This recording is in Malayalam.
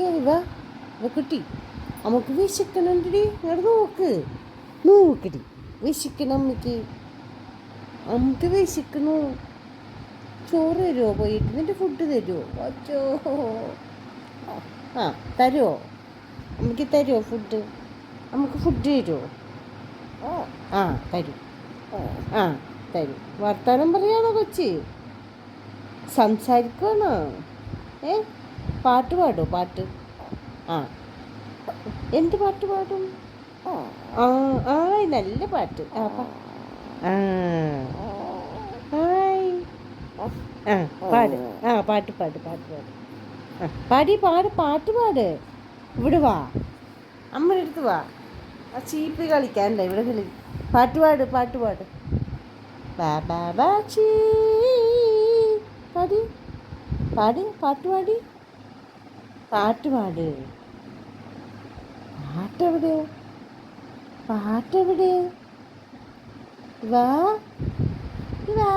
കയറി വാ. കിട്ടി. നമുക്ക് വിശക്കണുണ്ടടി. ഇങ്ങോട്ട് നോക്ക്. നോക്കടി. വിശക്കണം അമ്മയ്ക്ക്. അമ്മക്ക് വിശക്കണു. ചോറ് തരുമോ പോയിട്ട്? നിൻ്റെ ഫുഡ് തരുമോ? അച്ചോ. ആ തരുമോ? അമ്മയ്ക്ക് തരുമോ ഫുഡ്? നമുക്ക് ഫുഡ് തരുമോ? ആ തരും. ആ തരും. വർത്താനം പറയാണോ കൊച്ച്? സംസാരിക്കുകയാണോ? പാട്ട് പാടോ? പാട്ട്. ആ എന്ത് പാട്ട് പാടും? ആ ആയ് നല്ല പാട്ട്. ആ ഹായ്. ആ പാട്. ആ പാട്ട് പാട്. പാട്ട് പാട്. ആ പാടി പാട്. പാട്ട് പാട്. ഇവിടെ വാ. അമ്മയുടെ അടുത്ത് വാ. ആ ചീപ്പ് കളിക്കാനല്ല ഇവിടെ കളി. പാട്ട് പാട്. പാട്ട് പാട്. ബാബാച്ചി പാടി. പാടി. പാട്ട് പാടി. പാട്ട് പാട്. പാട്ടെവിടെ? പാട്ടെവിടെ? വാ വാ.